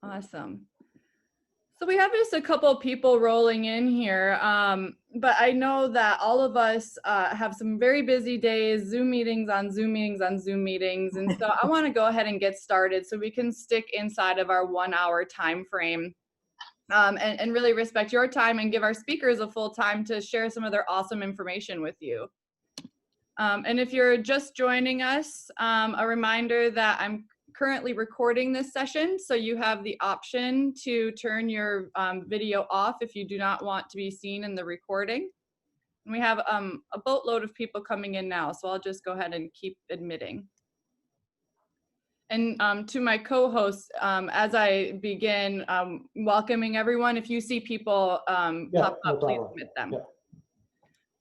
Awesome. So we have just a couple of people rolling in here, but I know that all of us have some very busy days, Zoom meetings on Zoom meetings on Zoom meetings, and so I want to go ahead and get started so we can stick inside of our 1 hour time frame, and really respect your time and give our speakers a full time to share some of their awesome information with you. And if you're just joining us, a reminder that I'm currently recording this session, so you have the option to turn your video off if you do not want to be seen in the recording. And we have a boatload of people coming in now, so I'll just go ahead and keep admitting. And to my co-hosts, as I begin welcoming everyone, if you see people pop up, please admit them. Yeah.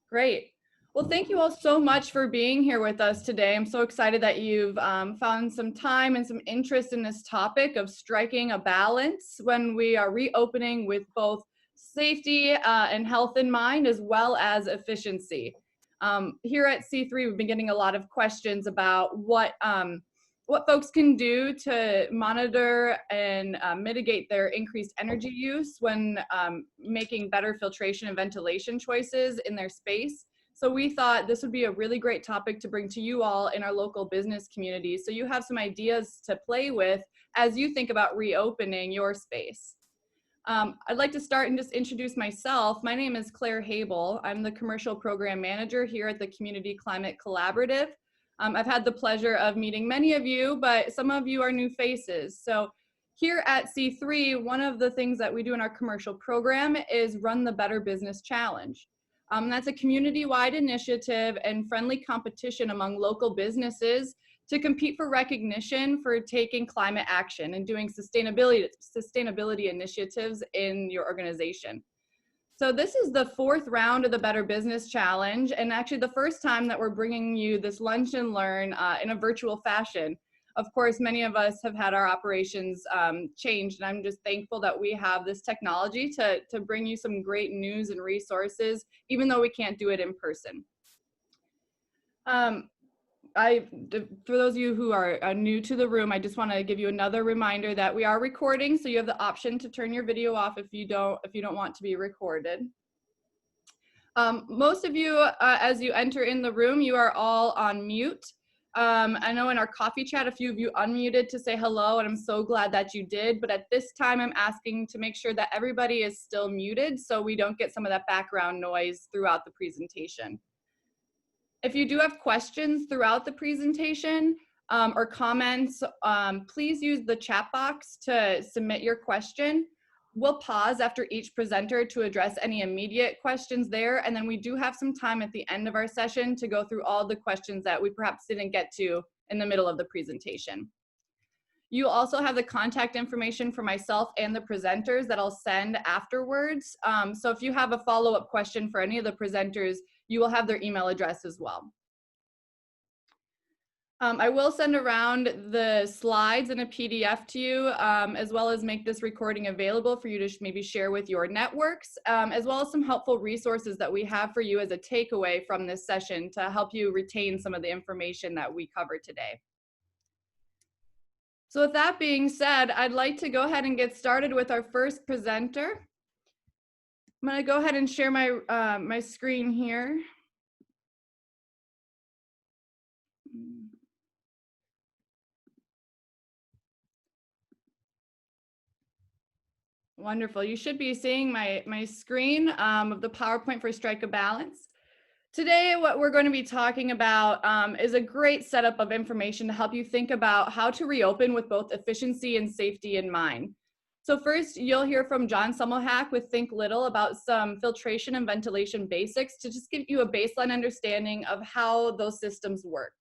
Great. Well, thank you all so much for being here with us today. I'm so excited that you've found some time and some interest in this topic of striking a balance when we are reopening with both safety and health in mind, as well as efficiency. Here at C3, we've been getting a lot of questions about what folks can do to monitor and mitigate their increased energy use when making better filtration and ventilation choices in their space. So we thought this would be a really great topic to bring to you all in our local business community, so you have some ideas to play with as you think about reopening your space. I'd like to start and just introduce myself. My name is Claire Hable. I'm the Commercial Program Manager here at the Community Climate Collaborative. I've had the pleasure of meeting many of you, but some of you are new faces. So here at C3, one of the things that we do in our commercial program is run the Better Business Challenge. That's a community-wide initiative and friendly competition among local businesses to compete for recognition for taking climate action and doing sustainability initiatives in your organization. So this is the 4th round of the Better Business Challenge, and actually the first time that we're bringing you this lunch and learn in a virtual fashion. Of course, many of us have had our operations changed, and I'm just thankful that we have this technology to bring you some great news and resources, even though we can't do it in person. For those of you who are new to the room, I just want to give you another reminder that we are recording, so you have the option to turn your video off if you don't want to be recorded. Most of you, as you enter in the room, you are all on mute. I know in our coffee chat, a few of you unmuted to say hello, and I'm so glad that you did. But at this time, I'm asking to make sure that everybody is still muted so we don't get some of that background noise throughout the presentation. If you do have questions throughout the presentation or comments, please use the chat box to submit your question. We'll pause after each presenter to address any immediate questions there, and then we do have some time at the end of our session to go through all the questions that we perhaps didn't get to in the middle of the presentation. You also have the contact information for myself and the presenters that I'll send afterwards. So if you have a follow-up question for any of the presenters, you will have their email address as well. I will send around the slides in a PDF to you, as well as make this recording available for you to maybe share with your networks, as well as some helpful resources that we have for you as a takeaway from this session to help you retain some of the information that we covered today. So with that being said, I'd like to go ahead and get started with our first presenter. I'm going to go ahead and share my, my screen here. Wonderful. You should be seeing my screen of the PowerPoint for Strike a Balance. Today, what we're going to be talking about is a great setup of information to help you think about how to reopen with both efficiency and safety in mind. So first, you'll hear from John Summelhack with Think Little about some filtration and ventilation basics to just give you a baseline understanding of how those systems work.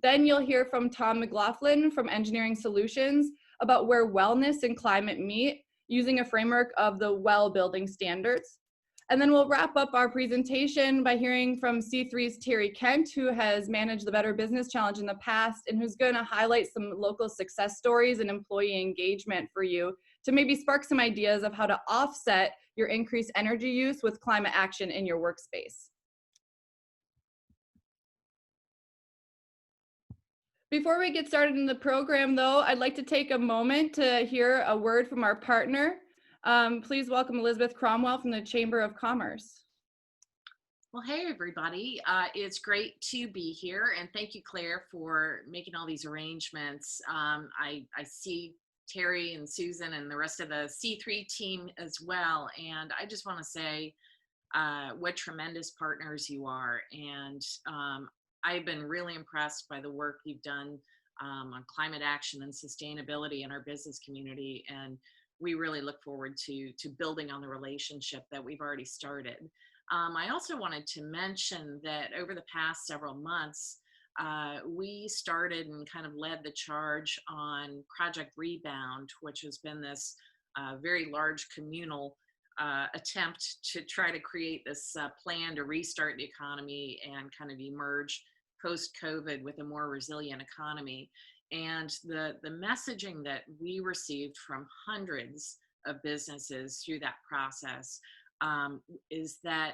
Then you'll hear from Tom McLaughlin from Engineering Solutions about where wellness and climate meet using a framework of the WELL building standards. And then we'll wrap up our presentation by hearing from C3's Terry Kent, who has managed the Better Business Challenge in the past and who's going to highlight some local success stories and employee engagement for you to maybe spark some ideas of how to offset your increased energy use with climate action in your workspace. Before we get started in the program, though, I'd like to take a moment to hear a word from our partner. Please welcome Elizabeth Cromwell from the Chamber of Commerce. Well, hey, everybody. It's great to be here. And thank you, Claire, for making all these arrangements. I see Terry and Susan and the rest of the C3 team as well. And I just want to say what tremendous partners you are. And I've been really impressed by the work you've done on climate action and sustainability in our business community. And we really look forward to building on the relationship that we've already started. I also wanted to mention that over the past several months, we started and kind of led the charge on Project Rebound, which has been this very large communal attempt to try to create this plan to restart the economy and kind of emerge post-COVID with a more resilient economy. And the messaging that we received from hundreds of businesses through that process is that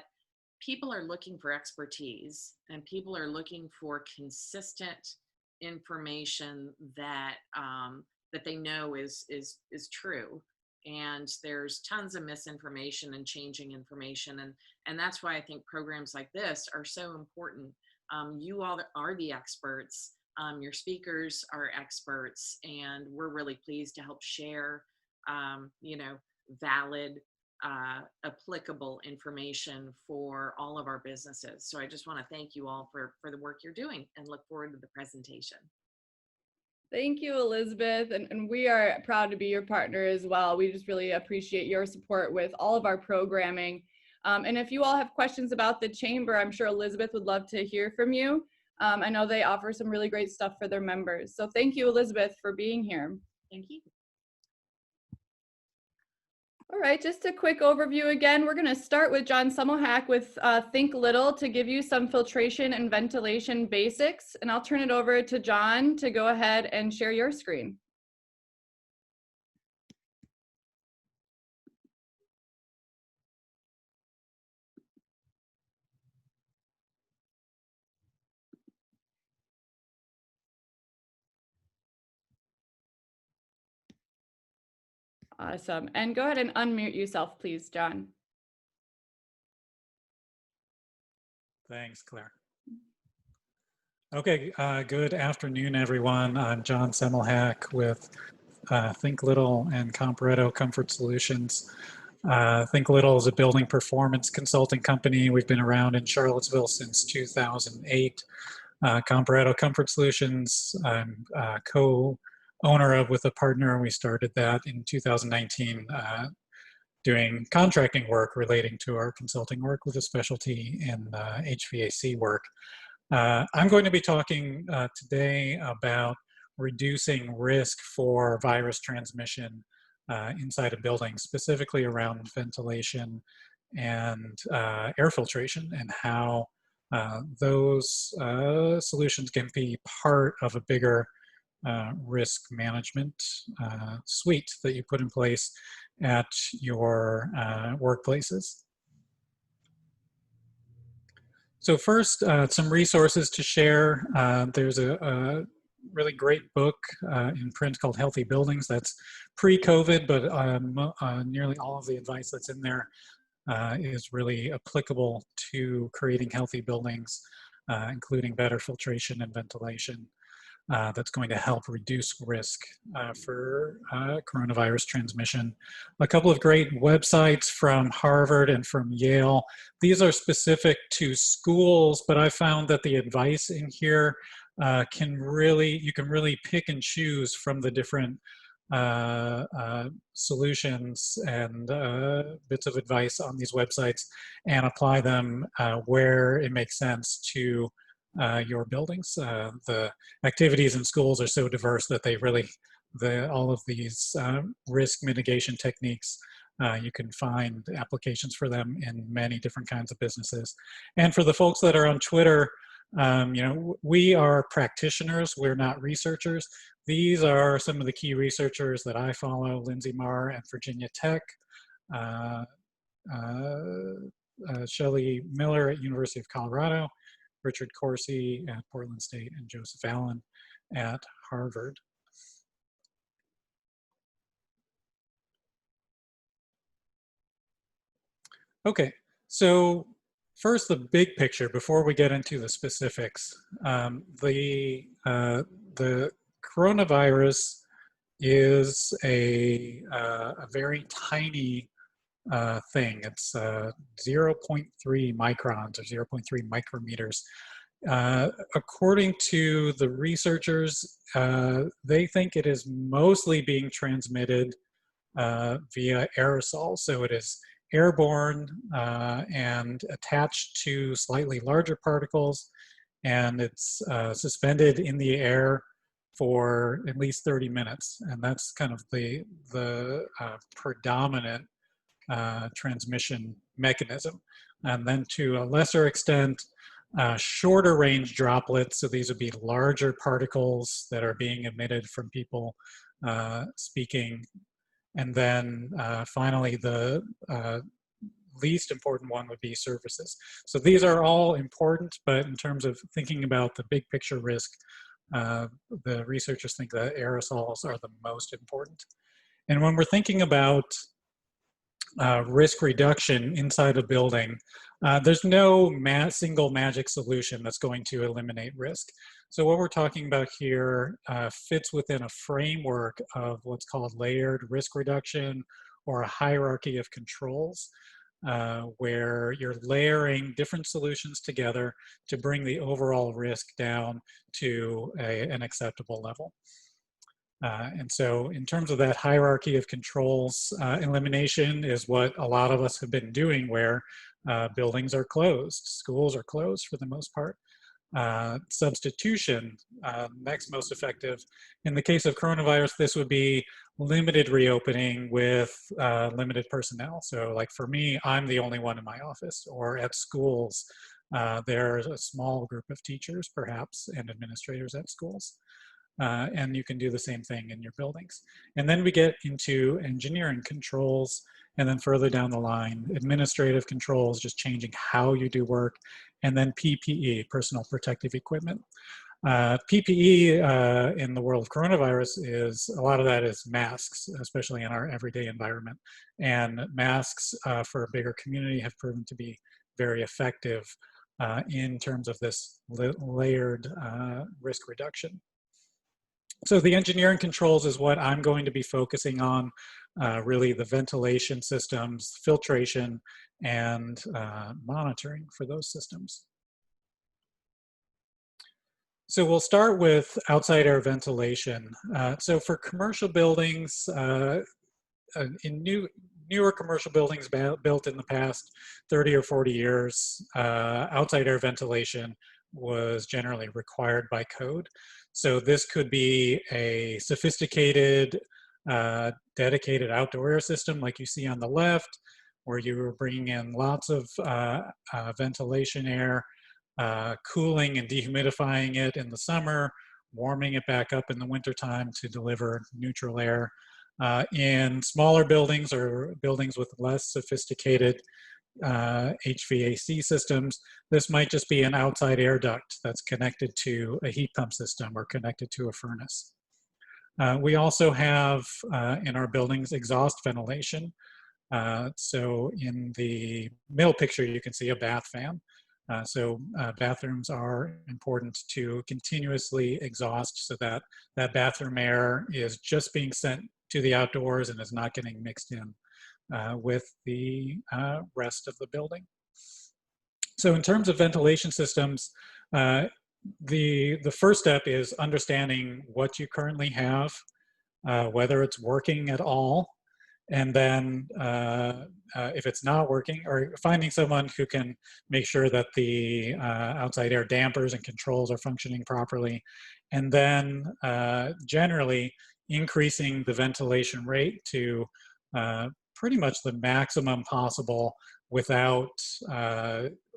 people are looking for expertise and people are looking for consistent information that that they know is true. And there's tons of misinformation and changing information, and that's why I think programs like this are so important. You all are the experts. Your speakers are experts, and we're really pleased to help share, valid, applicable information for all of our businesses. So I just want to thank you all for the work you're doing and look forward to the presentation. Thank you, Elizabeth. And we are proud to be your partner as well. We just really appreciate your support with all of our programming. And if you all have questions about the Chamber, I'm sure Elizabeth would love to hear from you. I know they offer some really great stuff for their members. So thank you, Elizabeth, for being here. Thank you. All right, just a quick overview again. We're going to start with John Semmelhack with Think Little to give you some filtration and ventilation basics. And I'll turn it over to John to go ahead and share your screen. Awesome. And go ahead and unmute yourself, please, John. Thanks, Claire. Okay, good afternoon, everyone. I'm John Semmelhack with Think Little and Comparetto Comfort Solutions. Think Little is a building performance consulting company. We've been around in Charlottesville since 2008. Comparetto Comfort Solutions, I'm co-owner of with a partner. We started that in 2019, doing contracting work relating to our consulting work with a specialty in HVAC work. I'm going to be talking today about reducing risk for virus transmission inside a building, specifically around ventilation and air filtration, and how those solutions can be part of a bigger risk management suite that you put in place at your workplaces. So first, some resources to share. There's a really great book in print called Healthy Buildings that's pre-COVID, but nearly all of the advice that's in there is really applicable to creating healthy buildings, including better filtration and ventilation. That's going to help reduce risk for coronavirus transmission. A couple of great websites from Harvard and from Yale. These are specific to schools, but I found that the advice in here you can really pick and choose from the different solutions and bits of advice on these websites and apply them where it makes sense to your buildings. The activities in schools are so diverse that they really, all of these risk mitigation techniques, you can find applications for them in many different kinds of businesses. And for the folks that are on Twitter, we are practitioners, we're not researchers. These are some of the key researchers that I follow: Lindsay Marr at Virginia Tech, Shelley Miller at University of Colorado, Richard Corsi at Portland State, and Joseph Allen at Harvard. Okay, so first the big picture before we get into the specifics. The coronavirus is a very tiny thing. It's 0.3 microns or 0.3 micrometers. According to the researchers, they think it is mostly being transmitted via aerosol. So it is airborne and attached to slightly larger particles, and it's suspended in the air for at least 30 minutes. And that's kind of the predominant transmission mechanism. And then to a lesser extent, shorter range droplets, so these would be larger particles that are being emitted from people speaking. And then finally, the least important one would be surfaces. So these are all important, but in terms of thinking about the big picture risk, the researchers think that aerosols are the most important. And when we're thinking about risk reduction inside a building, there's no single magic solution that's going to eliminate risk. So what we're talking about here fits within a framework of what's called layered risk reduction, or a hierarchy of controls, where you're layering different solutions together to bring the overall risk down to an acceptable level. And so in terms of that hierarchy of controls, elimination is what a lot of us have been doing, where buildings are closed, schools are closed for the most part. Substitution, next most effective. In the case of coronavirus, this would be limited reopening with limited personnel. So like for me, I'm the only one in my office, or at schools, there's a small group of teachers perhaps and administrators at schools. And you can do the same thing in your buildings. And then we get into engineering controls, and then further down the line, administrative controls, just changing how you do work, and then PPE, personal protective equipment. PPE in the world of coronavirus is, a lot of that is masks, especially in our everyday environment. And masks for a bigger community have proven to be very effective in terms of this layered risk reduction. So the engineering controls is what I'm going to be focusing on, really the ventilation systems, filtration, and monitoring for those systems. So we'll start with outside air ventilation. So for commercial buildings, in newer commercial buildings built in the past 30 or 40 years, outside air ventilation was generally required by code. So this could be a sophisticated, dedicated outdoor air system like you see on the left, where you were bringing in lots of ventilation air, cooling and dehumidifying it in the summer, warming it back up in the wintertime to deliver neutral air. In smaller buildings or buildings with less sophisticated HVAC systems, this might just be an outside air duct that's connected to a heat pump system or connected to a furnace. We also have in our buildings exhaust ventilation. So in the middle picture, you can see a bath fan. Bathrooms are important to continuously exhaust so that that bathroom air is just being sent to the outdoors and is not getting mixed in with the rest of the building. So in terms of ventilation systems, the first step is understanding what you currently have, whether it's working at all, and then if it's not working, or finding someone who can make sure that the outside air dampers and controls are functioning properly, and then generally increasing the ventilation rate to pretty much the maximum possible without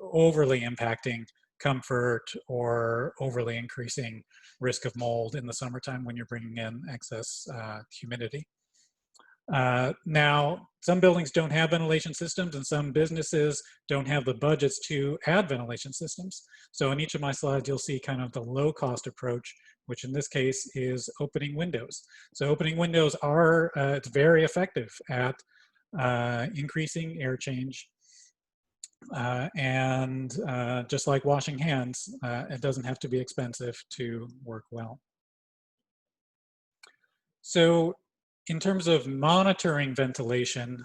overly impacting comfort or overly increasing risk of mold in the summertime when you're bringing in excess humidity. Now, some buildings don't have ventilation systems, and some businesses don't have the budgets to add ventilation systems. So in each of my slides, you'll see kind of the low-cost approach, which in this case is opening windows. So opening windows are, it's very effective at increasing air change. Just like washing hands, it doesn't have to be expensive to work well. So in terms of monitoring ventilation,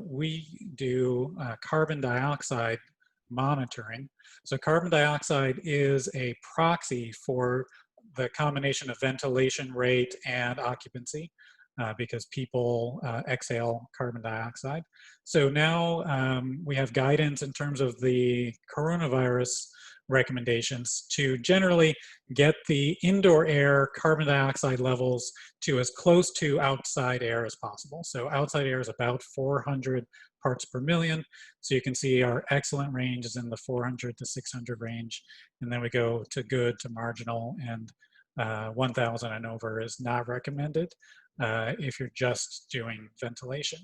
we do carbon dioxide monitoring. So carbon dioxide is a proxy for the combination of ventilation rate and occupancy because people exhale carbon dioxide. So now we have guidance in terms of the coronavirus recommendations to generally get the indoor air carbon dioxide levels to as close to outside air as possible. So outside air is about 400 parts per million. So you can see our excellent range is in the 400 to 600 range. And then we go to good to marginal, and 1,000 and over is not recommended if you're just doing ventilation.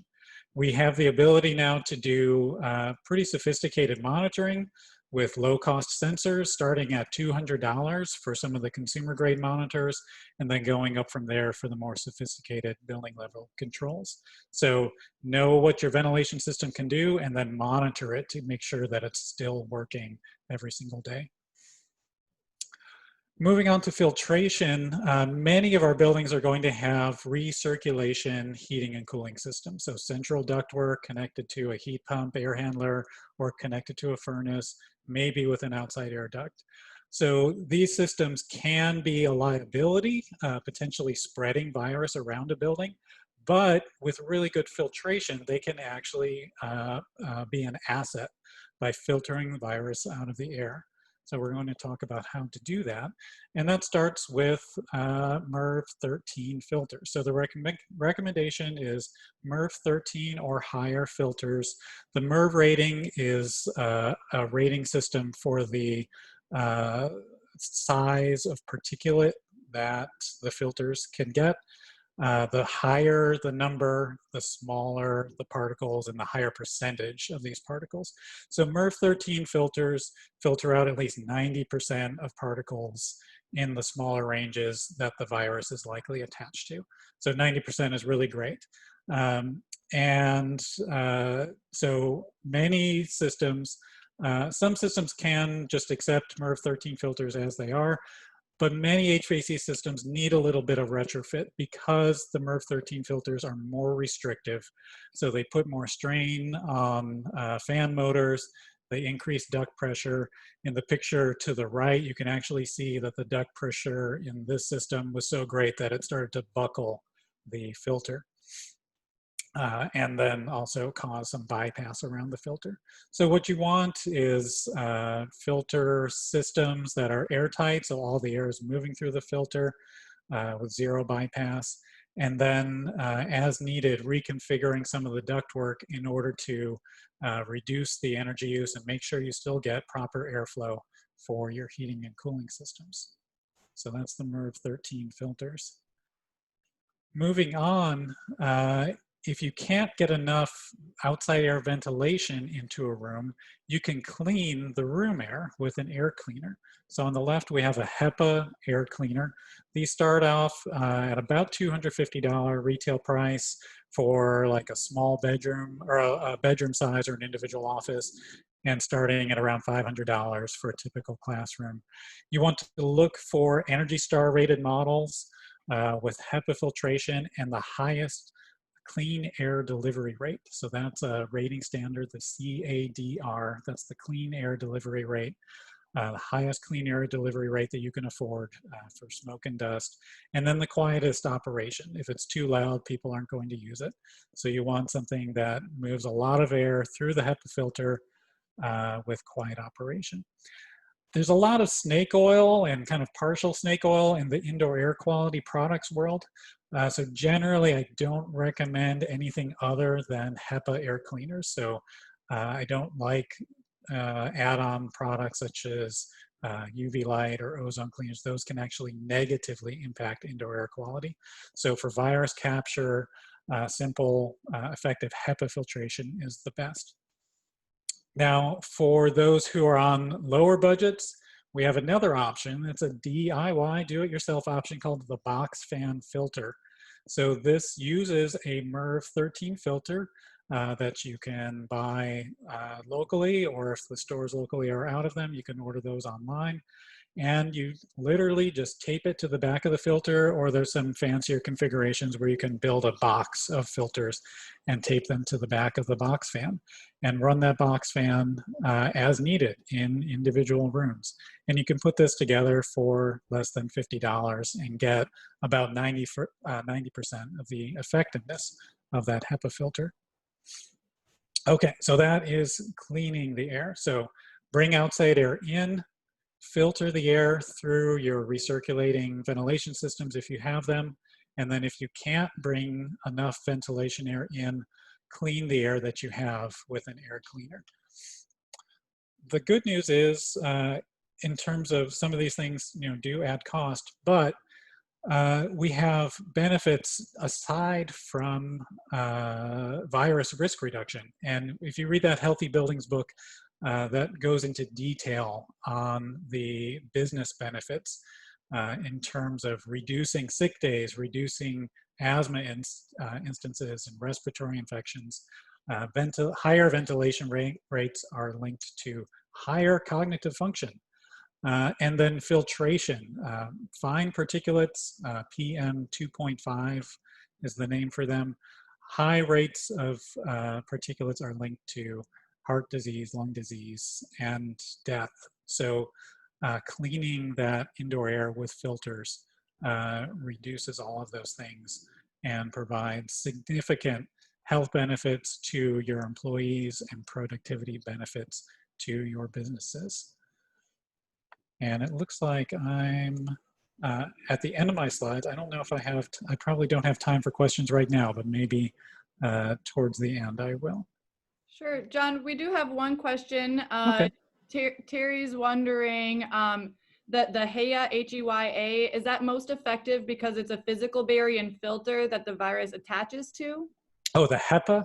We have the ability now to do pretty sophisticated monitoring with low-cost sensors starting at $200 for some of the consumer grade monitors, and then going up from there for the more sophisticated building level controls. So know what your ventilation system can do and then monitor it to make sure that it's still working every single day. Moving on to filtration, many of our buildings are going to have recirculation heating and cooling systems. So central ductwork connected to a heat pump, air handler, or connected to a furnace, maybe with an outside air duct. So these systems can be a liability, potentially spreading virus around a building, but with really good filtration, they can actually be an asset by filtering the virus out of the air. So we're going to talk about how to do that. And that starts with MERV 13 filters. So the recommendation is MERV 13 or higher filters. The MERV rating is a rating system for the size of particulate that the filters can get. The higher the number, the smaller the particles and the higher percentage of these particles. So MERV 13 filters filter out at least 90% of particles in the smaller ranges that the virus is likely attached to. So 90% is really great. So many systems, some systems can just accept MERV 13 filters as they are, but many HVAC systems need a little bit of retrofit because the MERV 13 filters are more restrictive. So they put more strain on fan motors, they increase duct pressure. In the picture to the right, you can actually see that the duct pressure in this system was so great that it started to buckle the filter. And then also cause some bypass around the filter. So what you want is filter systems that are airtight, so all the air is moving through the filter with zero bypass. And then as needed, reconfiguring some of the ductwork in order to reduce the energy use and make sure you still get proper airflow for your heating and cooling systems. So that's the MERV 13 filters. Moving on, if you can't get enough outside air ventilation into a room, you can clean the room air with an air cleaner. So on the left, we have a HEPA air cleaner. These start off at about $250 retail price for like a small bedroom or a bedroom size or an individual office, and starting at around $500 for a typical classroom. You want to look for Energy Star rated models with HEPA filtration and the highest clean air delivery rate. So that's a rating standard, the CADR, that's the clean air delivery rate, the highest clean air delivery rate that you can afford for smoke and dust. And then the quietest operation. If it's too loud, people aren't going to use it. So you want something that moves a lot of air through the HEPA filter with quiet operation. There's a lot of snake oil and kind of partial snake oil in the indoor air quality products world. So generally, I don't recommend anything other than HEPA air cleaners. So I don't like add-on products such as UV light or ozone cleaners. Those can actually negatively impact indoor air quality. So for virus capture, simple, effective HEPA filtration is the best. Now, for those who are on lower budgets, we have another option. It's a DIY, do-it-yourself option called the Box Fan Filter. So this uses a MERV 13 filter that you can buy locally, or if the stores locally are out of them, you can order those online. And you literally just tape it to the back of the filter, or there's some fancier configurations where you can build a box of filters and tape them to the back of the box fan and run that box fan as needed in individual rooms. And you can put this together for less than $50 and get about 90% of the effectiveness of that HEPA filter. Okay, so that is cleaning the air. So bring outside air in, filter the air through your recirculating ventilation systems if you have them. And then if you can't bring enough ventilation air in, clean the air that you have with an air cleaner. The good news is, in terms of some of these things, do add cost, but we have benefits aside from virus risk reduction. And if you read that Healthy Buildings book, that goes into detail on the business benefits in terms of reducing sick days, reducing asthma instances and respiratory infections. Higher ventilation rates are linked to higher cognitive function. And then filtration, fine particulates, PM 2.5 is the name for them. High rates of particulates are linked to heart disease, lung disease, and death. So cleaning that indoor air with filters reduces all of those things and provides significant health benefits to your employees and productivity benefits to your businesses. And it looks like I'm at the end of my slides. I don't know if I probably don't have time for questions right now, but maybe towards the end I will. Sure, John, we do have one question. Okay. Terry's wondering that the HEYA, H-E-Y-A, is that most effective because it's a physical barrier and filter that the virus attaches to? Oh, the HEPA?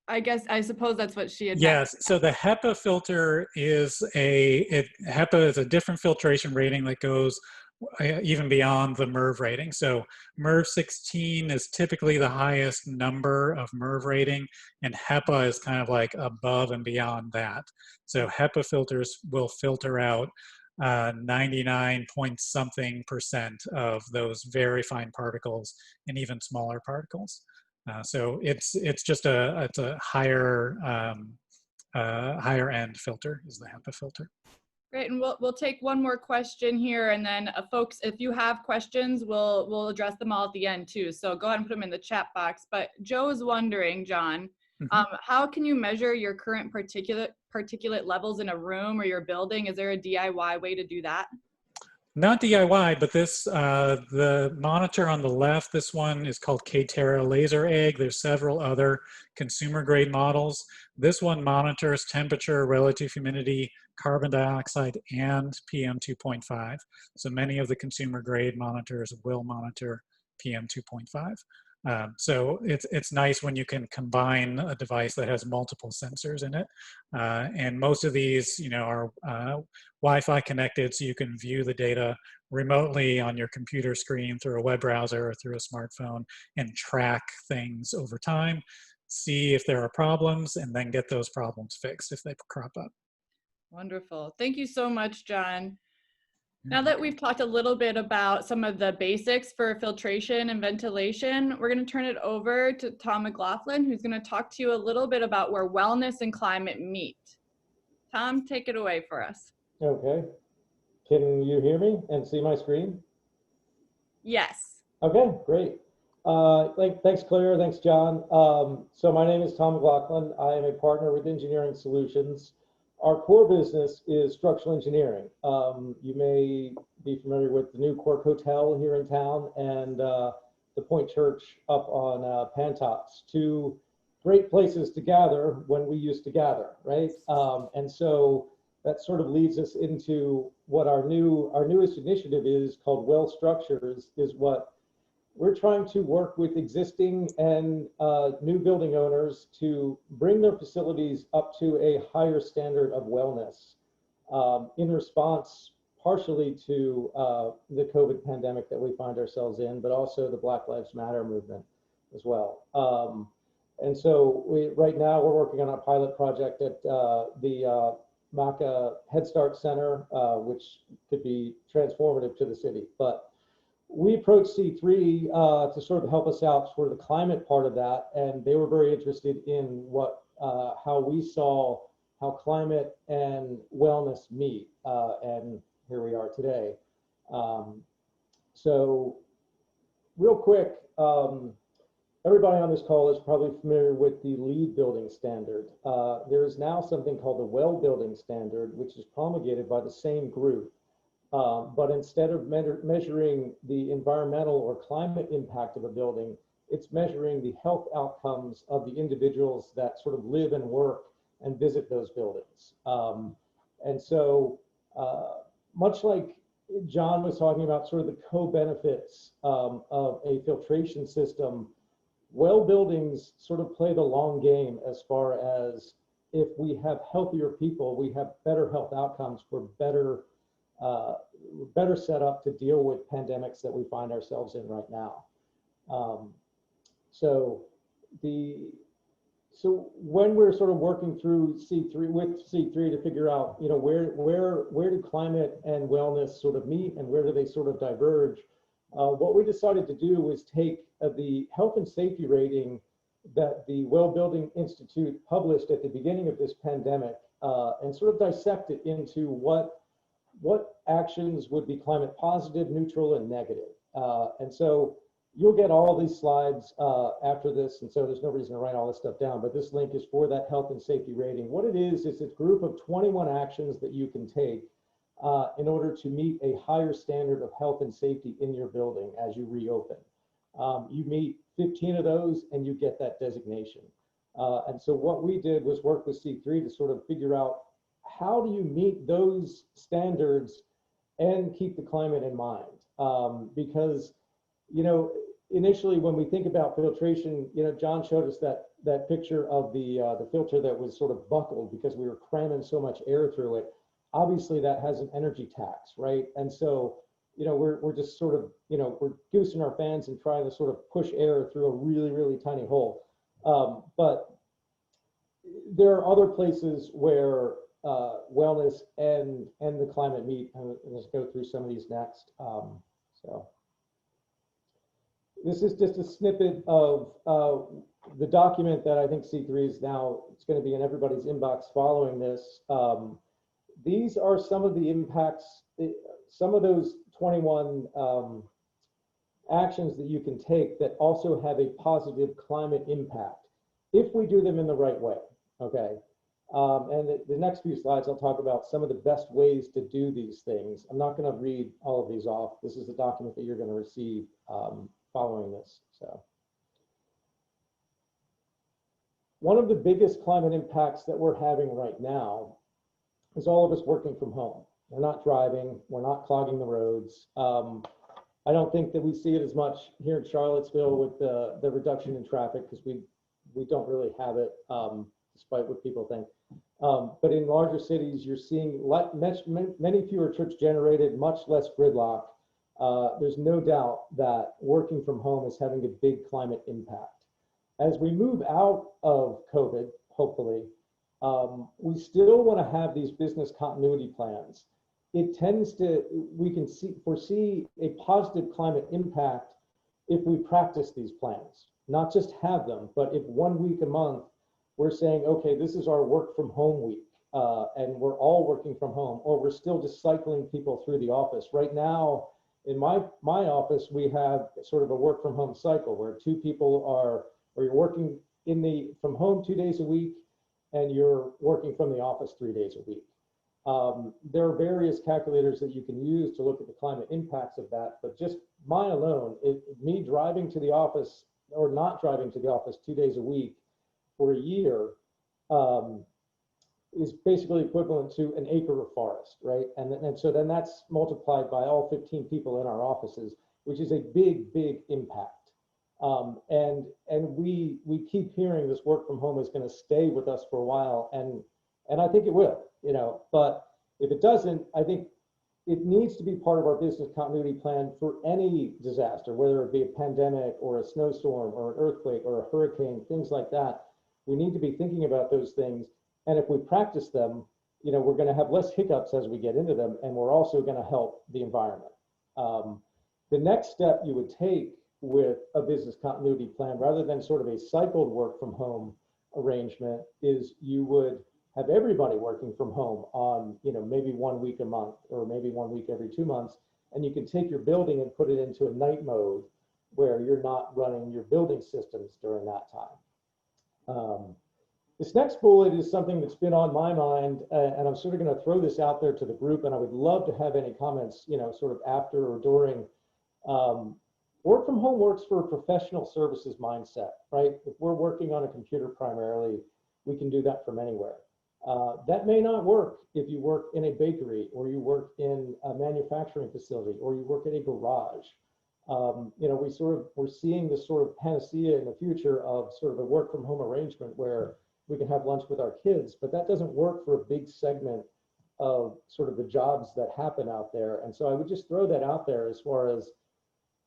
I suppose that's what she had Yes, so the HEPA filter is HEPA is a different filtration rating that goes even beyond the MERV rating. So MERV 16 is typically the highest number of MERV rating, and HEPA is kind of like above and beyond that. So HEPA filters will filter out 99 point something % of those very fine particles and even smaller particles. So it's just it's a higher higher end filter is the HEPA filter. Great, and we'll take one more question here, and then folks, if you have questions, we'll address them all at the end too. So go ahead and put them in the chat box. But Joe is wondering, John, how can you measure your current particulate levels in a room or your building? Is there a DIY way to do that? Not DIY, but this, the monitor on the left, this one is called K-Terra Laser Egg. There's several other consumer grade models. This one monitors temperature, relative humidity, carbon dioxide, and PM 2.5. So many of the consumer grade monitors will monitor PM 2.5. So it's nice when you can combine a device that has multiple sensors in it. And most of these, are Wi-Fi connected, so you can view the data remotely on your computer screen through a web browser or through a smartphone and track things over time, see if there are problems, and then get those problems fixed if they crop up. Wonderful. Thank you so much, John. Now that we've talked a little bit about some of the basics for filtration and ventilation, we're going to turn it over to Tom McLaughlin, who's going to talk to you a little bit about where wellness and climate meet. Tom, take it away for us. Okay. Can you hear me and see my screen? Yes. Okay, great. Thanks, Claire. Thanks, John. So my name is Tom McLaughlin. I am a partner with Engineering Solutions. Our core business is structural engineering. You may be familiar with the New Cork Hotel here in town and the Point Church up on Pantops, two great places to gather when we used to gather, right? And so that sort of leads us into what our newest initiative is called Well Structures, is what we're trying to work with existing and new building owners to bring their facilities up to a higher standard of wellness. in response partially to the COVID pandemic that we find ourselves in, but also the Black Lives Matter movement as well. And so right now we're working on a pilot project at the Maca Head Start Center, which could be transformative to the city. But we approached C3 to sort of help us out for the climate part of that, and they were very interested in what how we saw how climate and wellness meet, and here we are today. So real quick, everybody on this call is probably familiar with the LEED building standard. There is now something called the WELL building standard, which is promulgated by the same group. But instead of measuring the environmental or climate impact of a building, it's measuring the health outcomes of the individuals that sort of live and work and visit those buildings. And so much like John was talking about sort of the co-benefits of a filtration system, well buildings sort of play the long game as far as if we have healthier people, we have better health outcomes, we're better set up to deal with pandemics that we find ourselves in right now. So when we're sort of working through C3 to figure out, you know, where do climate and wellness sort of meet and where do they sort of diverge? What we decided to do was take the health and safety rating that the Well Building Institute published at the beginning of this pandemic and sort of dissect it into what actions would be climate positive, neutral, and negative. And so you'll get all these slides after this, and so there's no reason to write all this stuff down, but this link is for that health and safety rating. What it is a group of 21 actions that you can take in order to meet a higher standard of health and safety in your building as you reopen. You meet 15 of those and you get that designation. And so what we did was work with C3 to sort of figure out how do you meet those standards and keep the climate in mind? Because, you know, initially when we think about filtration, you know, John showed us that picture of the filter that was sort of buckled because we were cramming so much air through it. Obviously that has an energy tax, right? And so, you know, we're just sort of, you know, we're goosing our fans and trying to sort of push air through a really, really tiny hole. But there are other places where wellness and the climate meet, and let's go through some of these next. So this is just a snippet of the document that I think C3 is now, it's going to be in everybody's inbox following this. These are some of the impacts, some of those 21 actions that you can take that also have a positive climate impact if we do them in the right way, okay? And the next few slides, I'll talk about some of the best ways to do these things. I'm not going to read all of these off. This is the document that you're going to receive following this. So, one of the biggest climate impacts that we're having right now is all of us working from home. We're not driving, we're not clogging the roads. I don't think that we see it as much here in Charlottesville with the reduction in traffic because we don't really have it, despite what people think. But in larger cities, you're seeing many fewer trips generated, much less gridlock. There's no doubt that working from home is having a big climate impact. As we move out of COVID, hopefully, we still want to have these business continuity plans. It tends to, we can foresee a positive climate impact if we practice these plans, not just have them, but if 1 week a month, we're saying, okay, this is our work from home week, and we're all working from home, or we're still just cycling people through the office. Right now, in my office, we have sort of a work from home cycle where two people are, or you're working from home 2 days a week, and you're working from the office 3 days a week. There are various calculators that you can use to look at the climate impacts of that, but just mine alone, me driving to the office or not driving to the office 2 days a week for a year is basically equivalent to an acre of forest, right? And so then that's multiplied by all 15 people in our offices, which is a big, big impact. And we keep hearing this work from home is going to stay with us for a while, and I think it will, you know, but If it doesn't, I think it needs to be part of our business continuity plan for any disaster, whether it be a pandemic or a snowstorm or an earthquake or a hurricane, things like that. We need to be thinking about those things. And if we practice them, you know, we're going to have less hiccups as we get into them, and we're also going to help the environment. The next step you would take with a business continuity plan, rather than sort of a cycled work from home arrangement, is you would have everybody working from home on, you know, maybe 1 week a month or maybe 1 week every 2 months. And you can take your building and put it into a night mode where you're not running your building systems during that time. This next bullet is something that's been on my mind, and I'm sort of going to throw this out there to the group, and I would love to have any comments, you know, sort of after or during. Work from home works for a professional services mindset, right? If we're working on a computer primarily, we can do that from anywhere. That may not work if you work in a bakery, or you work in a manufacturing facility, or you work at a garage. You know, we're seeing this sort of panacea in the future of sort of a work from home arrangement where we can have lunch with our kids, but that doesn't work for a big segment of sort of the jobs that happen out there. And so I would just throw that out there as far as,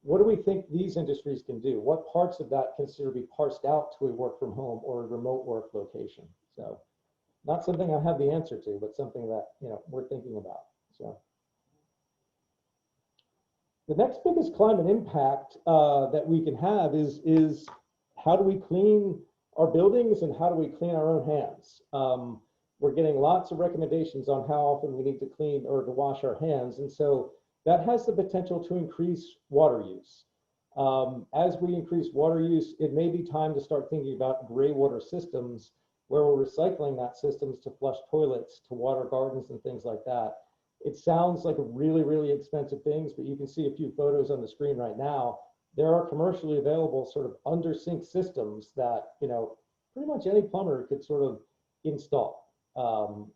what do we think these industries can do? What parts of that consider to be parsed out to a work from home or a remote work location? So not something I have the answer to, but something that, you know, we're thinking about. So the next biggest climate impact that we can have is how do we clean our buildings and how do we clean our own hands? We're getting lots of recommendations on how often we need to clean or to wash our hands. And so that has the potential to increase water use. As we increase water use, it may be time to start thinking about gray water systems where we're recycling that systems to flush toilets, to water gardens and things like that. It sounds like a really, really expensive things, but you can see a few photos on the screen right now. There are commercially available sort of under sink systems that, you know, pretty much any plumber could sort of install.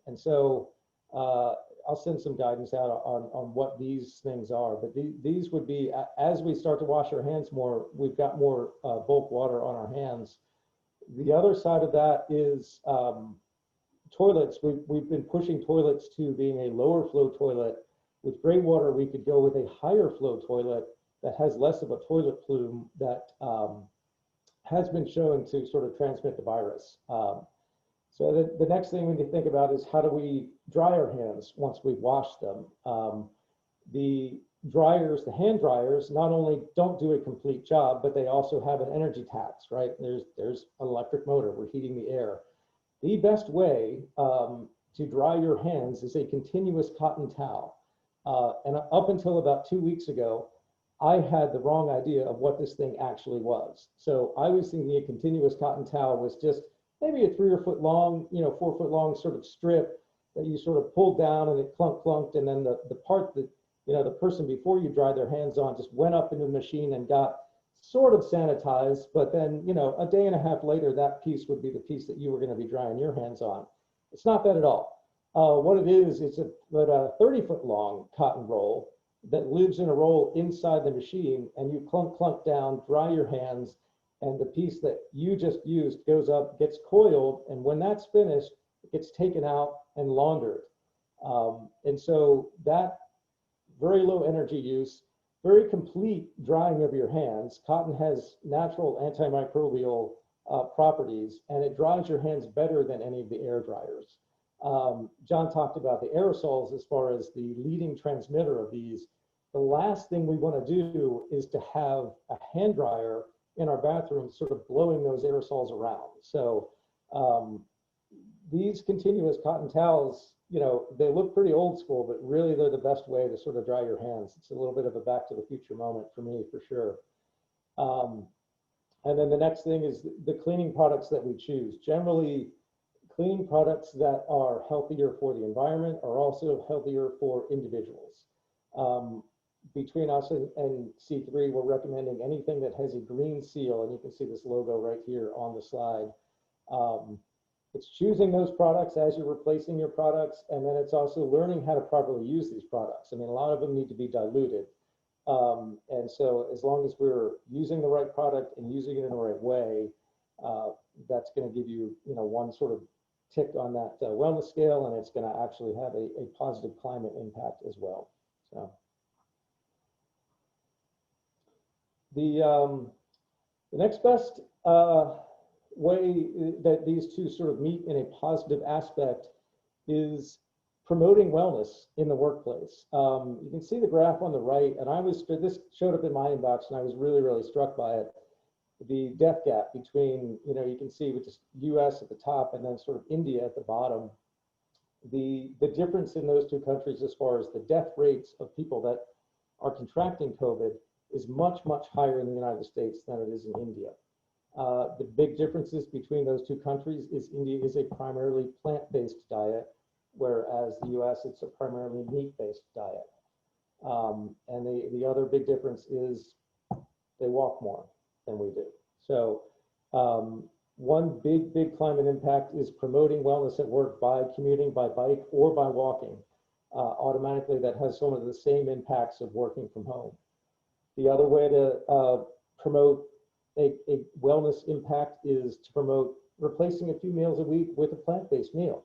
And so I'll send some guidance out on what these things are, but these would be, as we start to wash our hands more, we've got more bulk water on our hands. The other side of that is toilets. We've been pushing toilets to being a lower flow toilet. With gray water, we could go with a higher flow toilet that has less of a toilet plume that has been shown to sort of transmit the virus. So the next thing we need to think about is, how do we dry our hands once we've washed them? The dryers, the hand dryers, not only don't do a complete job, but they also have an energy tax, right? There's an electric motor, we're heating the air. The best way to dry your hands is a continuous cotton towel. And up until about 2 weeks ago, I had the wrong idea of what this thing actually was. So I was thinking a continuous cotton towel was just maybe a 3 or 4 foot long, you know, 4 foot long sort of strip that you sort of pulled down and it clunked, and then the part that, you know, the person before you dried their hands on just went up into the machine and got sort of sanitized, but then, you know, a day and a half later, that piece would be the piece that you were going to be drying your hands on. It's not that at all. What it is, it's about a 30 foot long cotton roll that lives in a roll inside the machine, and you clunk down, dry your hands, and the piece that you just used goes up, gets coiled, and when that's finished, it gets taken out and laundered. And so that very low energy use, very complete drying of your hands. Cotton has natural antimicrobial properties, and it dries your hands better than any of the air dryers. John talked about the aerosols as far as the leading transmitter of these. The last thing we want to do is to have a hand dryer in our bathroom sort of blowing those aerosols around. So these continuous cotton towels, you know, they look pretty old school, but really they're the best way to sort of dry your hands. It's a little bit of a back to the future moment for me, for sure. And then the next thing is the cleaning products that we choose. Generally, cleaning products that are healthier for the environment are also healthier for individuals. Between us and C3, we're recommending anything that has a green seal, and you can see this logo right here on the slide. It's choosing those products as you're replacing your products, and then it's also learning how to properly use these products. I mean, a lot of them need to be diluted. And so as long as we're using the right product and using it in the right way, that's going to give you, you know, one sort of tick on that wellness scale, and it's going to actually have a positive climate impact as well. So the next best way that these two sort of meet in a positive aspect is promoting wellness in the workplace. You can see the graph on the right, and this showed up in my inbox, and I was really, really struck by it. The death gap between, you can see with just US at the top and then sort of India at the bottom. The difference in those two countries as far as the death rates of people that are contracting COVID is much, much higher in the United States than it is in India. The big differences between those two countries is India is a primarily plant-based diet, whereas the US, it's a primarily meat-based diet. And the other big difference is they walk more than we do. So one big climate impact is promoting wellness at work by commuting by bike or by walking. Automatically, that has some of the same impacts of working from home. The other way to promote a wellness impact is to promote replacing a few meals a week with a plant-based meal.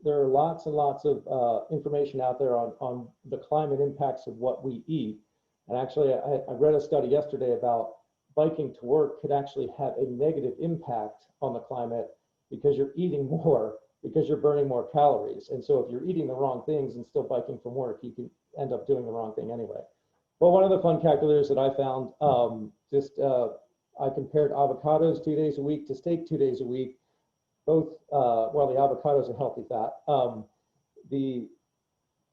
There are lots and lots of information out there on the climate impacts of what we eat. And actually, I read a study yesterday about biking to work could actually have a negative impact on the climate because you're eating more, because you're burning more calories. And so if you're eating the wrong things and still biking from work, you can end up doing the wrong thing anyway. Well, one of the fun calculators that I found, I compared avocados 2 days a week to steak 2 days a week. Both, well, the avocados are healthy fat.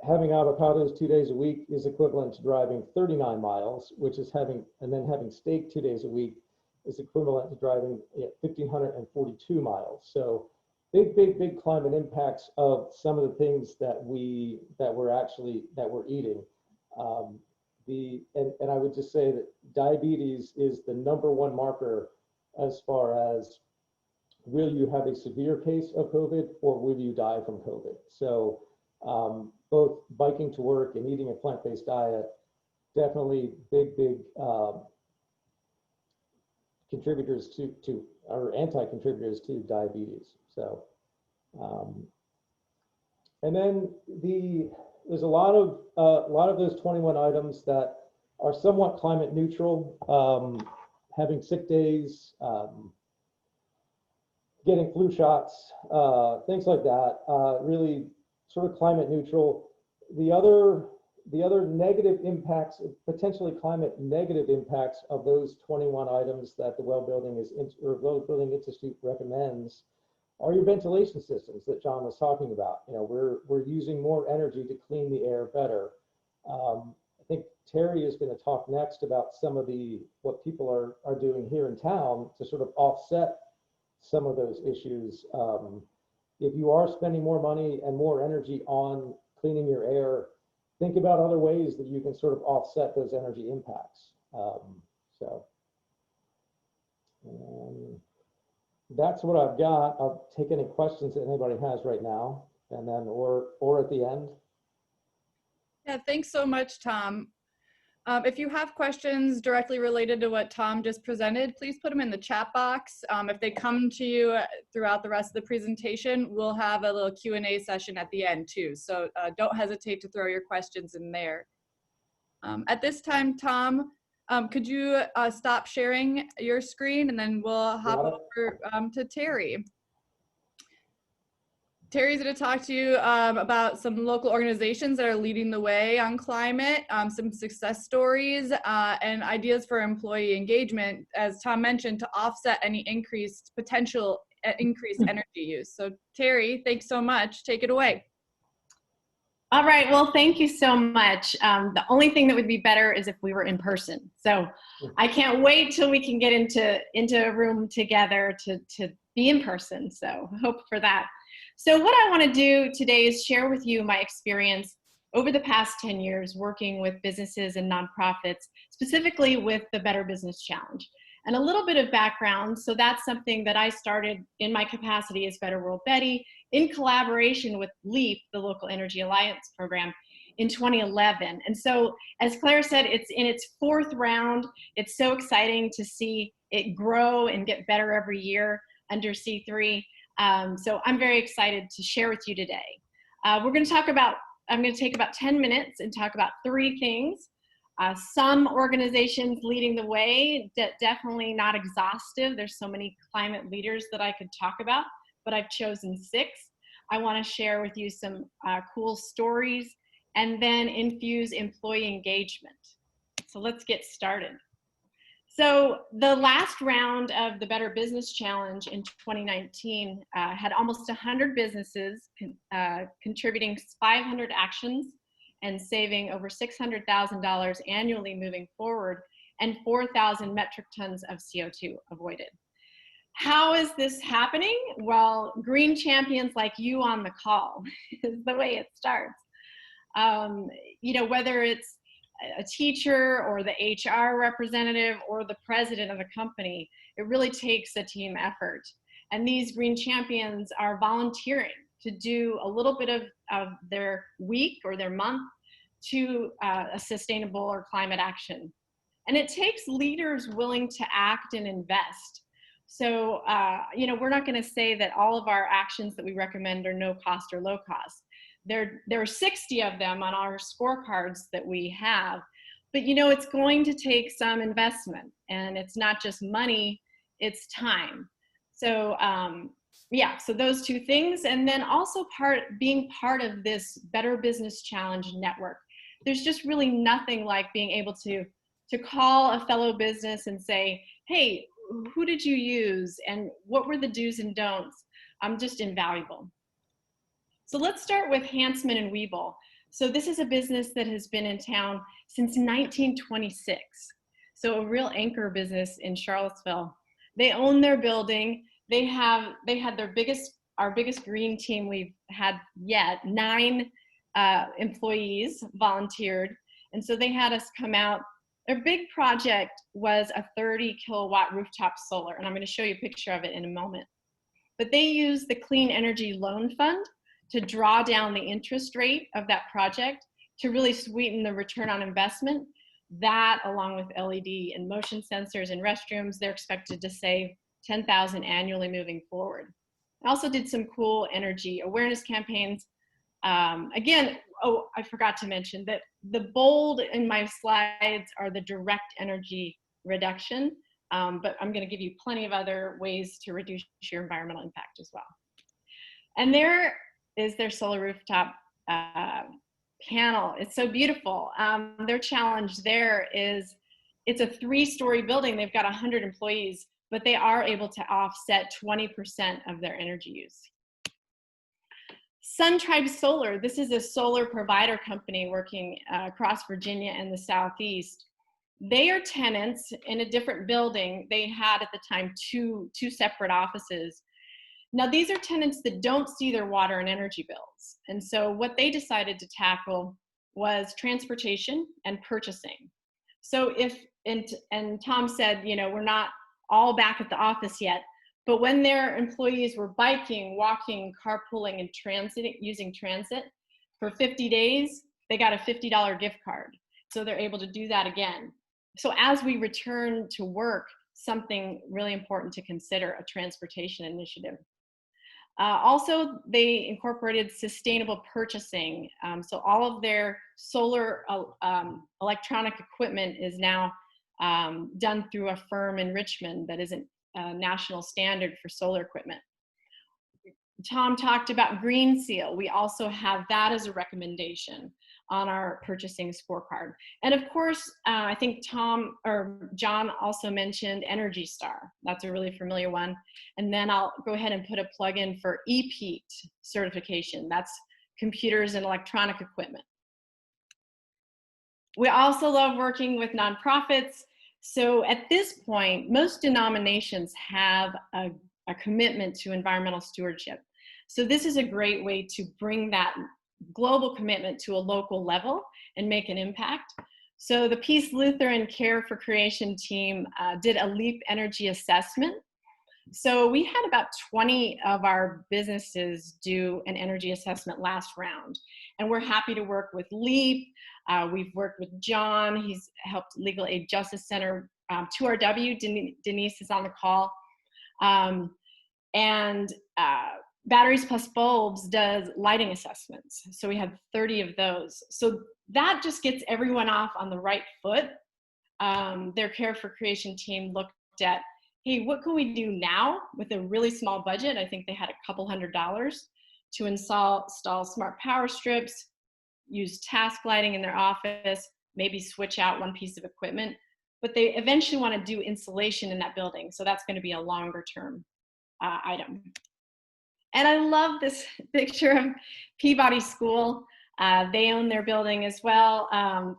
Having avocados 2 days a week is equivalent to driving 39 miles, and then having steak 2 days a week is equivalent to driving 1,542 miles. So big climate impacts of some of the things that we're eating. And I would just say that diabetes is the #1 marker as far as will you have a severe case of COVID or will you die from COVID? So both biking to work and eating a plant-based diet, definitely big contributors to or anti-contributors to diabetes. So, and then there's a lot of those 21 items that are somewhat climate neutral, having sick days, getting flu shots, things like that, really sort of climate neutral. The other negative impacts, potentially climate negative impacts of those 21 items that the Well Building Institute recommends are your ventilation systems that John was talking about. We're using more energy to clean the air better. I think Terry is going to talk next about some of what people are doing here in town to sort of offset some of those issues. If you are spending more money and more energy on cleaning your air, think about other ways that you can sort of offset those energy impacts. That's what I've got. I'll take any questions that anybody has right now, and then or at the end. Yeah, thanks so much, Tom. If you have questions directly related to what Tom just presented, please put them in the chat box. If they come to you throughout the rest of the presentation, we'll have a little Q&A session at the end too. So don't hesitate to throw your questions in there. At this time, Tom, could you stop sharing your screen and then we'll hop over to Terry. Terry's going to talk to you about some local organizations that are leading the way on climate, some success stories, and ideas for employee engagement, as Tom mentioned, to offset any potential increased energy use. So Terry, thanks so much. Take it away. All right, well, thank you so much. The only thing that would be better is if we were in person. So I can't wait till we can get into a room together to be in person. So hope for that. So what I want to do today is share with you my experience over the past 10 years working with businesses and nonprofits, specifically with the Better Business Challenge. And a little bit of background, so that's something that I started in my capacity as Better World Betty in collaboration with LEAP, the Local Energy Alliance program, in 2011. And so, as Claire said, it's in its 4th round. It's so exciting to see it grow and get better every year under C3. So I'm very excited to share with you today. I'm going to take about 10 minutes and talk about 3 things. Some organizations leading the way, definitely not exhaustive. There's so many climate leaders that I could talk about, but I've chosen 6. I want to share with you some cool stories and then infuse employee engagement. So let's get started. So the last round of the Better Business Challenge in 2019 had almost 100 businesses contributing 500 actions and saving over $600,000 annually moving forward, and 4,000 metric tons of CO2 avoided. How is this happening? Well, green champions like you on the call is the way it starts. You know, whether it's a teacher or the HR representative or the president of a company, it really takes a team effort. And these green champions are volunteering to do a little bit of their week or their month to a sustainable or climate action. And it takes leaders willing to act and invest. So, you know, we're not going to say that all of our actions that we recommend are no cost or low cost. There are 60 of them on our scorecards that we have, but you know, it's going to take some investment, and it's not just money, it's time. So, yeah, so those 2 things. And then also being part of this Better Business Challenge network. There's just really nothing like being able to call a fellow business and say, hey, who did you use and what were the do's and don'ts? Just invaluable. So let's start with Hanseman and Wiebel. So this is a business that has been in town since 1926. So a real anchor business in Charlottesville. They own their building. They had our biggest green team we've had yet. 9 employees volunteered. And so they had us come out. Their big project was a 30 kilowatt rooftop solar. And I'm going to show you a picture of it in a moment. But they used the Clean Energy Loan Fund to draw down the interest rate of that project to really sweeten the return on investment. That, along with LED and motion sensors in restrooms, they're expected to save $10,000 annually moving forward. I also did some cool energy awareness campaigns. Again, oh, I forgot to mention that the bold in my slides are the direct energy reduction, but I'm going to give you plenty of other ways to reduce your environmental impact as well. And there is their solar rooftop panel. It's so beautiful. Their challenge there is it's a 3-story building. They've got 100 employees, but they are able to offset 20% of their energy use. SunTribe Solar, this is a solar provider company working across Virginia and the Southeast. They are tenants in a different building. They had at the time two separate offices. Now these are tenants that don't see their water and energy bills. And so what they decided to tackle was transportation and purchasing. So and Tom said, you know, we're not all back at the office yet, but when their employees were biking, walking, carpooling, and using transit for 50 days, they got a $50 gift card. So they're able to do that again. So as we return to work, something really important to consider, a transportation initiative. Also, they incorporated sustainable purchasing. So all of their solar electronic equipment is now done through a firm in Richmond that is a national standard for solar equipment. Tom talked about Green Seal. We also have that as a recommendation on our purchasing scorecard. And of course, I think Tom or John also mentioned Energy Star. That's a really familiar one. And then I'll go ahead and put a plug in for EPEAT certification. That's computers and electronic equipment. We also love working with nonprofits. So at this point, most denominations have a commitment to environmental stewardship. So this is a great way to bring that global commitment to a local level and make an impact. So the Peace Lutheran Care for Creation team did a LEAP energy assessment. So we had about 20 of our businesses do an energy assessment last round. And we're happy to work with LEAP. We've worked with John. He's helped Legal Aid Justice Center, 2RW. Denise is on the call. And Batteries Plus Bulbs does lighting assessments. So we have 30 of those. So that just gets everyone off on the right foot. Their Care for Creation team looked at, hey, what can we do now with a really small budget? I think they had a couple $100s to install smart power strips, use task lighting in their office, maybe switch out one piece of equipment. But they eventually want to do insulation in that building. So that's going to be a longer term item. And I love this picture of Peabody School. They own their building as well.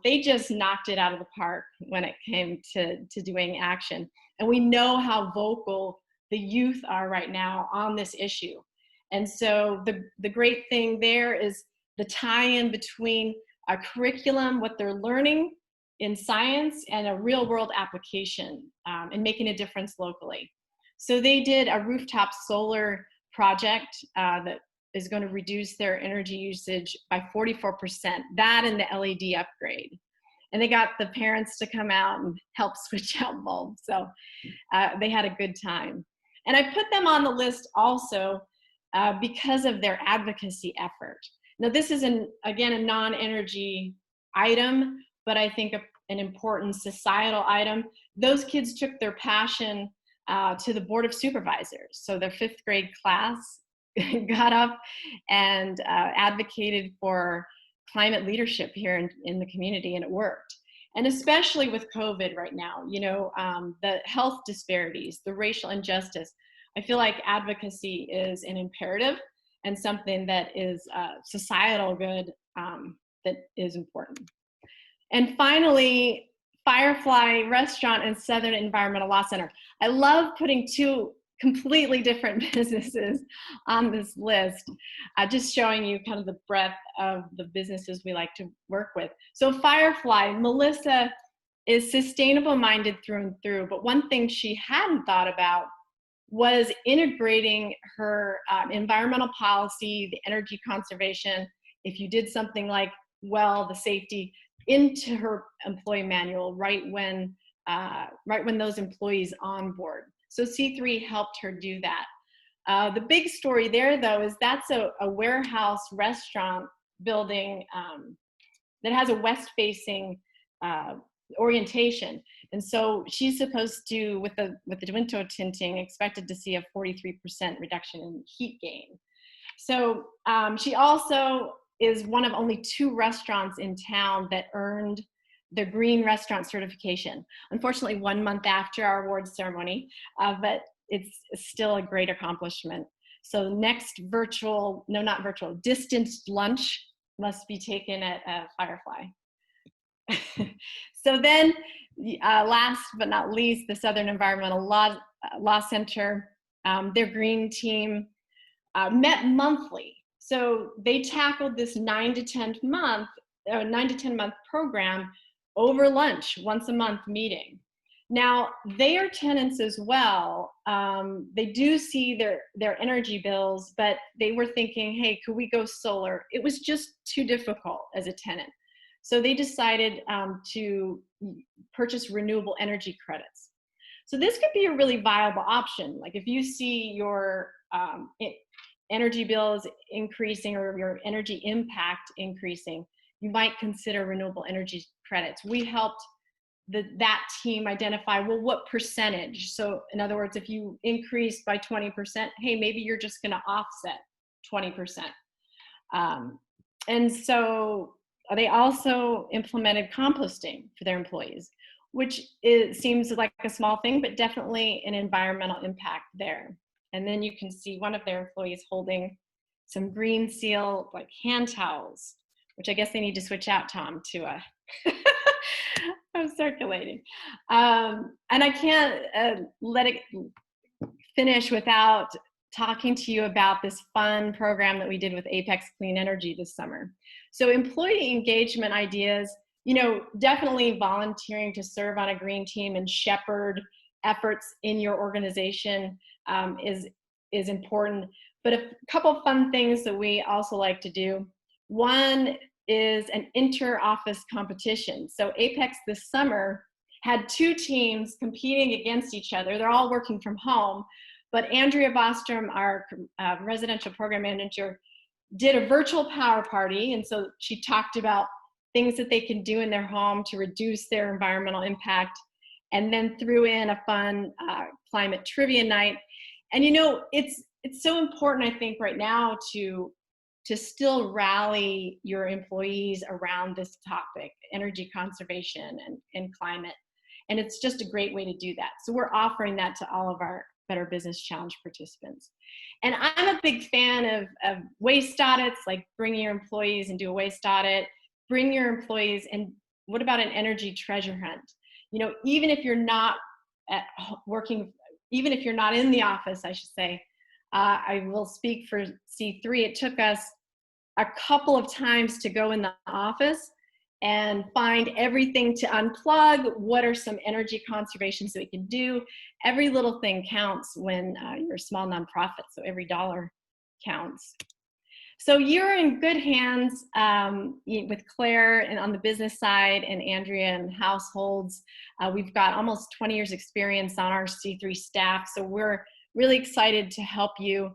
They just knocked it out of the park when it came to doing action. And we know how vocal the youth are right now on this issue. And so the great thing there is the tie-in between a curriculum, what they're learning in science, and a real-world application, and making a difference locally. So they did a rooftop solar project that is going to reduce their energy usage by 44%, that and the LED upgrade. And they got the parents to come out and help switch out bulbs. So they had a good time. And I put them on the list also because of their advocacy effort. Now this is, again, a non-energy item, but I think an important societal item. Those kids took their passion to the Board of Supervisors. So their 5th grade class got up and advocated for climate leadership here in the community, and it worked. And especially with COVID right now, you know, the health disparities, the racial injustice, I feel like advocacy is an imperative and something that is societal good that is important. And finally, Firefly Restaurant and Southern Environmental Law Center. I love putting two completely different businesses on this list, just showing you kind of the breadth of the businesses we like to work with. So Firefly, Melissa is sustainable minded through and through, but one thing she hadn't thought about was integrating her environmental policy, the energy conservation, if you did something like, well, the safety, into her employee manual right when those employees onboard. So C3 helped her do that. The big story there, though, is that's a warehouse restaurant building that has a west-facing orientation. And so she's supposed to, with the window tinting, expected to see a 43% reduction in heat gain. So she also is one of only 2 restaurants in town that earned the Green Restaurant certification. Unfortunately, 1 month after our awards ceremony, but it's still a great accomplishment. So next distanced lunch must be taken at Firefly. So then, last but not least, the Southern Environmental Law Center, their green team met monthly. So they tackled this 9 to 10 month program over lunch, once a month meeting. Now, they are tenants as well. They do see their energy bills, but they were thinking, hey, could we go solar? It was just too difficult as a tenant. So they decided to purchase renewable energy credits. So this could be a really viable option. Like if you see your energy bills increasing or your energy impact increasing, you might consider renewable energy credits. We helped that team identify, well, what percentage? So in other words, if you increase by 20%, hey, maybe you're just gonna offset 20%. And so they also implemented composting for their employees, which seems like a small thing, but definitely an environmental impact there. And then you can see one of their employees holding some Green Seal like hand towels, which I guess they need to switch out, Tom, to I'm circulating. And I can't let it finish without talking to you about this fun program that we did with Apex Clean Energy this summer. So employee engagement ideas, you know, definitely volunteering to serve on a green team and shepherd efforts in your organization is important. But a couple fun things that we also like to do. One is an inter-office competition. So Apex this summer had 2 teams competing against each other. They're all working from home, But Andrea Bostrom, our residential program manager, did a virtual power party. And so she talked about things that they can do in their home to reduce their environmental impact, and then threw in a fun climate trivia night. And it's so important, I think, right now to still rally your employees around this topic, energy conservation and climate. And it's just a great way to do that. So we're offering that to all of our Better Business Challenge participants. And I'm a big fan of waste audits, like bringing your employees and do a waste audit, bring your employees, and what about an energy treasure hunt? Even if you're not working, even if you're not in the office, I should say, I will speak for C3. It took us a couple of times to go in the office and find everything to unplug. What are some energy conservations that we can do? Every little thing counts when you're a small nonprofit, so every dollar counts. So you're in good hands with Claire and on the business side, and Andrea and households. We've got almost 20 years experience on our C3 staff, so we're really excited to help you.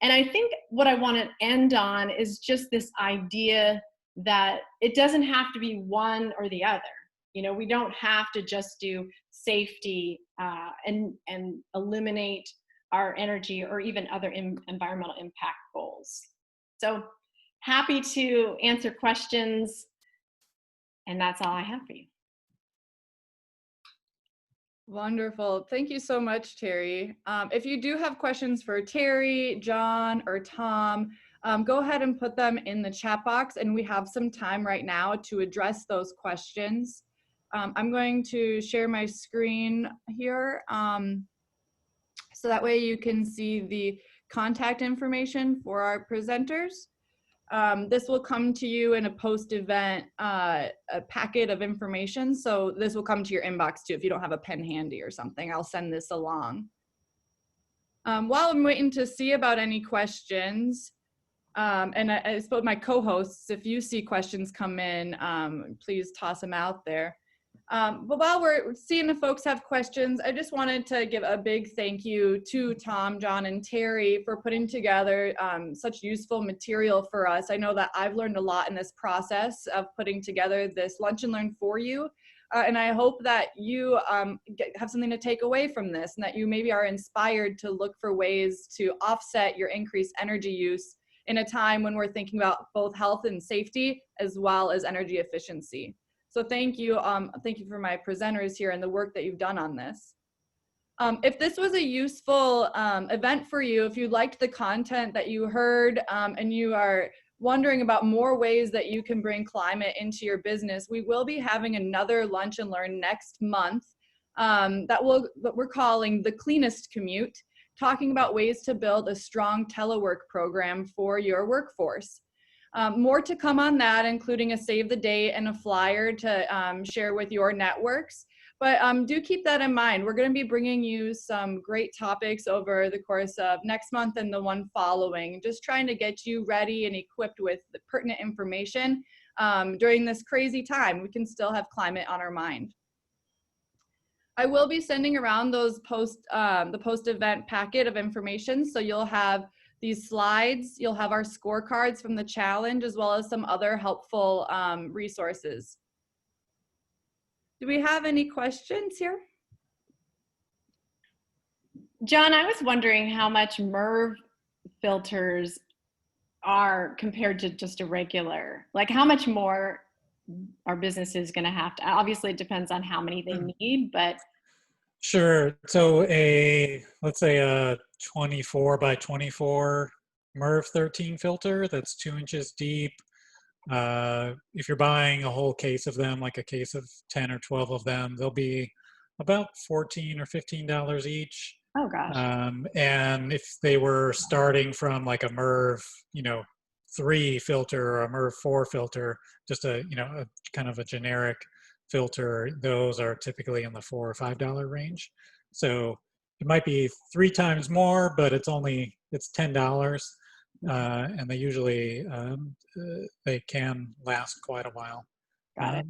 And I think what I want to end on is just this idea that it doesn't have to be one or the other. We don't have to just do safety and eliminate our energy or even other environmental impact goals. So happy to answer questions, and that's all I have for you. Wonderful. Thank you so much, Terry. If you do have questions for Terry, John, or Tom, go ahead and put them in the chat box, and we have some time right now to address those questions. I'm going to share my screen here so that way you can see the contact information for our presenters. This will come to you in a post-event a packet of information. So this will come to your inbox too. If you don't have a pen handy or something, I'll send this along. While I'm waiting to see about any questions, and I suppose my co-hosts, if you see questions come in, please toss them out there. But while we're seeing if folks have questions, I just wanted to give a big thank you to Tom, John, and Terry for putting together such useful material for us. I know that I've learned a lot in this process of putting together this Lunch and Learn for you. And I hope that you have something to take away from this, and that you maybe are inspired to look for ways to offset your increased energy use in a time when we're thinking about both health and safety as well as energy efficiency. So thank you for my presenters here and the work that you've done on this. If this was a useful event for you, if you liked the content that you heard and you are wondering about more ways that you can bring climate into your business, we will be having another Lunch and Learn next month what we're calling the Cleanest Commute, talking about ways to build a strong telework program for your workforce. More to come on that, including a save the date and a flyer to share with your networks. But do keep that in mind. We're going to be bringing you some great topics over the course of next month and the one following, just trying to get you ready and equipped with the pertinent information during this crazy time. We can still have climate on our mind. I will be sending around those the post-event packet of information, so you'll have these slides, you'll have our scorecards from the challenge, as well as some other helpful resources. Do we have any questions here? John, I was wondering how much MERV filters are compared to just a regular, like how much more our business is going to have to, obviously it depends on how many they need, but. Sure. So let's say a 24 by 24 MERV 13 filter that's 2 inches deep. If you're buying a whole case of them, like a case of 10 or 12 of them, they'll be about $14 or $15 each. Oh gosh. And if they were starting from like a MERV, 3 filter or a MERV 4 filter, just a kind of a generic filter, those are typically in the $4 or $5 range. So it might be 3 times more, but it's $10. And they usually, they can last quite a while. Got it.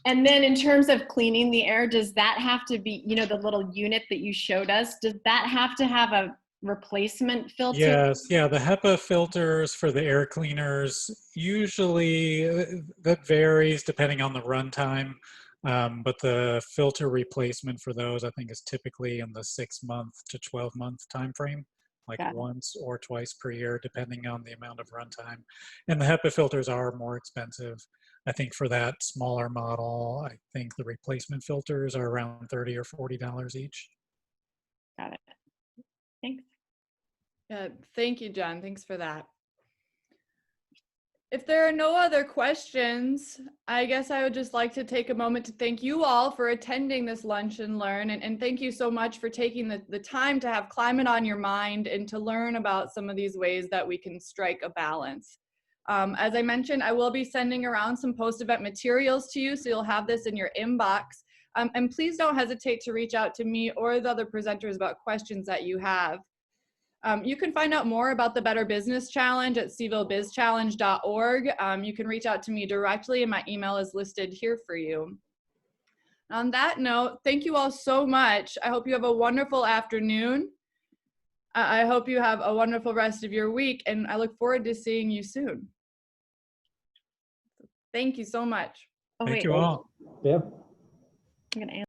And then in terms of cleaning the air, does that have to be, the little unit that you showed us, does that have to have replacement filter? Yes, yeah, the HEPA filters for the air cleaners, usually that varies depending on the runtime, but the filter replacement for those I think is typically in the 6-month to 12-month time frame, like Got it. once or twice per year, depending on the amount of runtime. And the HEPA filters are more expensive. I think for that smaller model, I think the replacement filters are around $30 or $40 each. Got it. Thanks. Thank you, John. Thanks for that. If there are no other questions, I guess I would just like to take a moment to thank you all for attending this Lunch and Learn. And thank you so much for taking the time to have climate on your mind and to learn about some of these ways that we can strike a balance. As I mentioned, I will be sending around some post-event materials to you, so you'll have this in your inbox. And please don't hesitate to reach out to me or the other presenters about questions that you have. You can find out more about the Better Business Challenge at cvillebizchallenge.org. You can reach out to me directly, and my email is listed here for you. On that note, thank you all so much. I hope you have a wonderful afternoon. I hope you have a wonderful rest of your week, and I look forward to seeing you soon. Thank you so much. Oh, Thank wait. you all. Yeah. I'm gonna